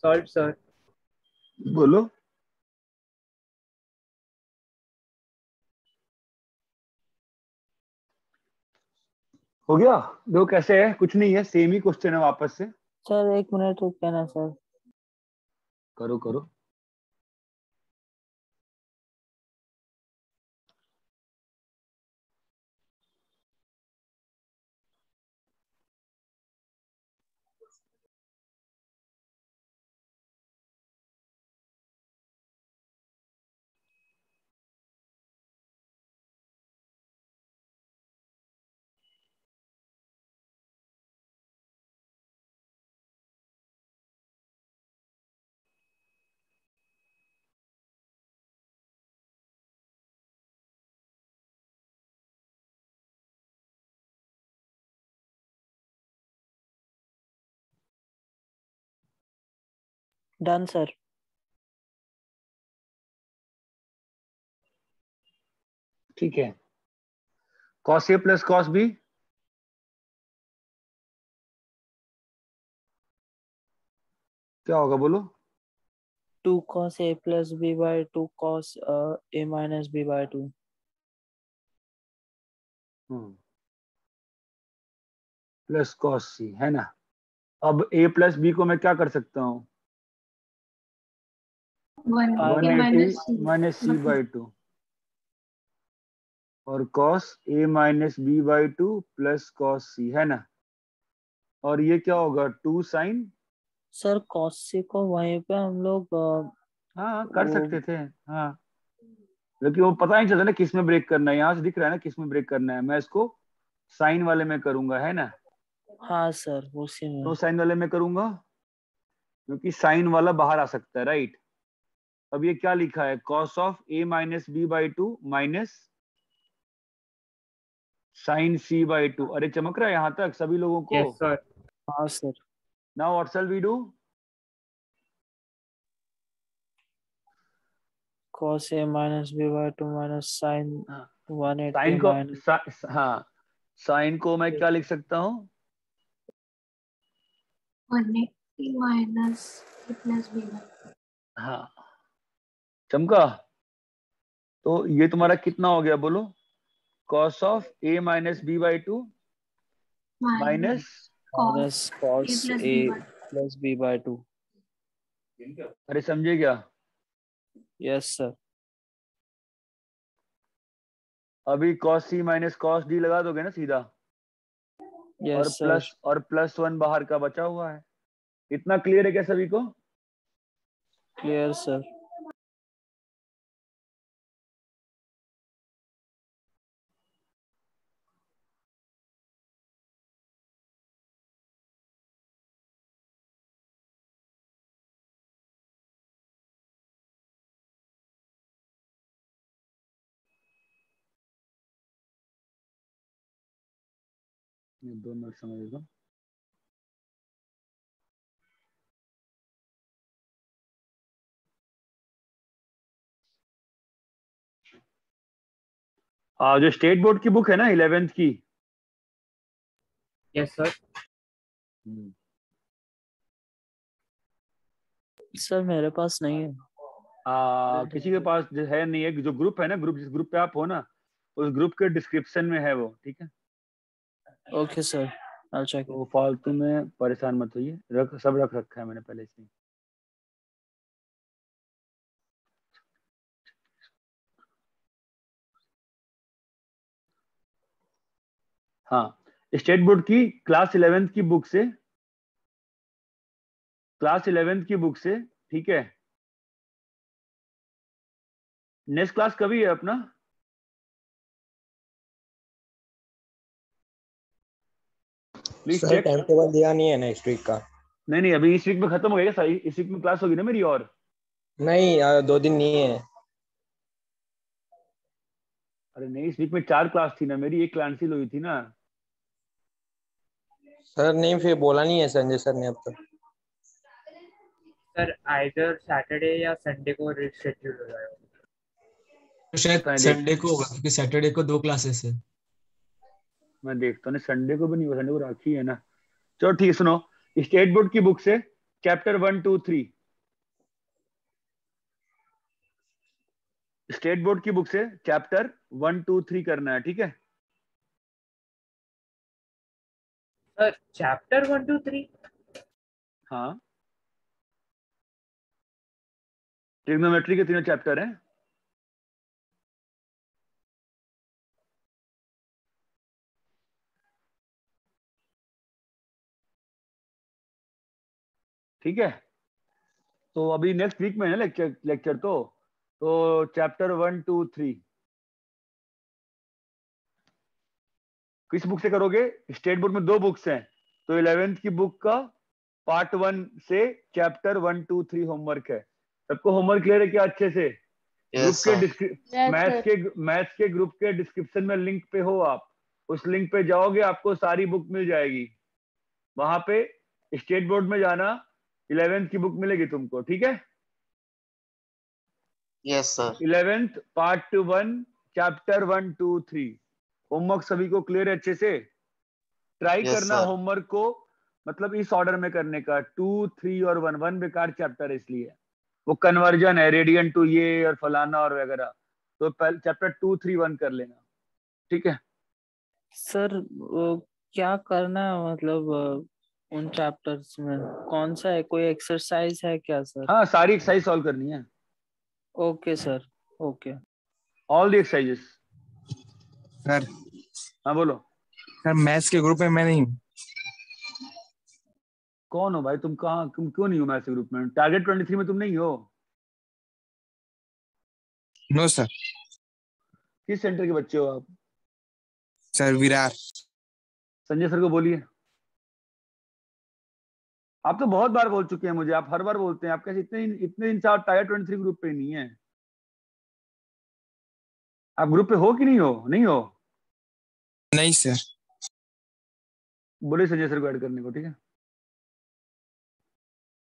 सॉल्व सर।
बोलो। हो गया? दो कैसे है? कुछ नहीं है, सेम ही क्वेश्चन है वापस से।
सर 1 मिनट रुक के ना सर।
करो करो।
Done sir.
ठीक है, cos A plus cos B क्या होगा बोलो?
2 cos A plus B by 2 cos A minus B by 2।
Plus cos C है ना। अब A प्लस B को मैं क्या कर सकता हूँ?
1
180 माइनस C बाई 2 और cos A minus B by 2 plus cos C है ना। और ये क्या होगा? 2 sin।
सर cos C को वहीं पे हम लोग
हाँ कर
वो
सकते थे, हाँ, लेकिन वो पता नहीं चलता ना किस में ब्रेक करना है। यहाँ से दिख रहा है ना किस में ब्रेक करना है। मैं इसको साइन वाले में करूंगा, है ना।
हाँ सर उसी में।
तो साइन वाले में करूंगा क्योंकि साइन वाला बाहर आ सकता है, राइट। अब ये क्या लिखा है? cos of A minus B by 2 minus sine C by 2। अरे चमक रहा है यहाँ तक सभी लोगों को?
Yes sir.
हाँ sir.
Now what shall we do?
cos A minus B by 2 minus sin 180
sine को
minus
हाँ, साइन को मैं क्या लिख सकता हूँ?
180 माइनस A प्लस B।
हाँ, चमका। तो ये तुम्हारा कितना हो गया बोलो? cos of A minus B by 2 minus
minus cos
A
A
plus B।
plus B by 2।
अरे समझे क्या?
Yes sir.
अभी cos C minus cos D लगा दोगे ना सीधा, और
यस सर।
प्लस 1 बाहर का बचा हुआ है। इतना क्लियर है क्या सभी को?
Clear sir.
ये 2 मिनट समझ लो। जो स्टेट बोर्ड की बुक है ना 11th की,
यस सर।
सर मेरे पास नहीं है।
किसी के पास जो है नहीं है, जो ग्रुप है ना, ग्रुप जिस ग्रुप पे आप हो ना, उस ग्रुप के डिस्क्रिप्शन में है वो, ठीक है।
Okay sir, I check.
तो फालतू में परेशान मत होइए, सब रख रखा है मैंने पहले से ही। हाँ, स्टेट बोर्ड की क्लास 11th की बुक से, ठीक है। नेक्स्ट क्लास कभी है अपना? Please
sir
check.
Time table दिया नहीं है नेक्स्ट वीक का।
नहीं अभी इस वीक में खत्म हो गया। इस वीक में क्लास होगी ना मेरी और?
नहीं 2 दिन नहीं है।
अरे नहीं, इस वीक में 4 क्लास थी ना मेरी, एक कैंसिल हुई थी ना।
सर नहीं, फिर बोला नहीं है संजय सर ने अब तक।
सर आइदर सैटरडे या संडे को रिशेड्यूल हो जाएगा।
तो शायद संडे को होगा क्योंकि सैटरडे को 2 क्लासेस है।
मैं देखता हूँ, संडे को भी नहीं हुआ, संडे को राखी है ना। चलो ठीक है, सुनो। स्टेट बोर्ड की बुक से चैप्टर 1, 2, 3 स्टेट बोर्ड की बुक से चैप्टर 1, 2, 3 करना है, ठीक है?
सर चैप्टर 1 2 3
हाँ, ट्रिग्नोमेट्री के तीनों चैप्टर हैं। ठीक है, तो अभी नेक्स्ट वीक में है लेक्चर तो चैप्टर 1, 2, 3 किस बुक से करोगे? स्टेट बोर्ड में 2 बुक्स हैं, तो 11th की बुक का पार्ट 1 से चैप्टर 1, 2, 3 होमवर्क है। सबको होमवर्क क्लियर है क्या अच्छे से?
Yes,
ग्रुप के
Yes,
मैथ्स के ग्रुप के डिस्क्रिप्शन में लिंक पे हो आप, उस लिंक पे जाओगे आपको सारी बुक मिल जाएगी। वहां पे स्टेट बोर्ड में जाना, 11th की बुक मिलेगी तुमको, ठीक है?
yes, sir.
11th part 1 chapter 1, 2, 3 homework सभी को क्लियर है अच्छे से? ट्राई
Yes,
करना
sir.
होमवर्क को मतलब इस ऑर्डर में करने का, 2, 3 और 1 बेकार चैप्टर है, इसलिए वो कन्वर्जन है, रेडियंट टू ये और फलाना और वगैरह, तो चैप्टर 2, 3, 1 कर लेना, ठीक है?
सर क्या करना है मतलब उन चैप्टर्स में कौन सा है, कोई एक्सरसाइज है क्या सर?
हाँ, सारी एक्सरसाइज सॉल्व करनी है,
okay sir, okay.
All the exercises.
Sir
हाँ बोलो।
सर मैथ्स के ग्रुप में मैं नहीं हूँ।
कौन हो भाई तुम? तुम क्यों नहीं हो मैथ्स ग्रुप में? टारगेट 23 में तुम नहीं हो?
No sir.
किस सेंटर के बच्चे हो आप?
सर विरार।
संजय सर को बोलिए। आप तो बहुत बार बोल चुके हैं मुझे, आप हर बार बोलते हैं, आप कैसे इतने दिन से आप टायर 23 ग्रुप पे नहीं है? आप ग्रुप पे हो कि नहीं हो? नहीं हो?
नहीं सर।
बोले संजय सर को ऐड करने को, ठीक है?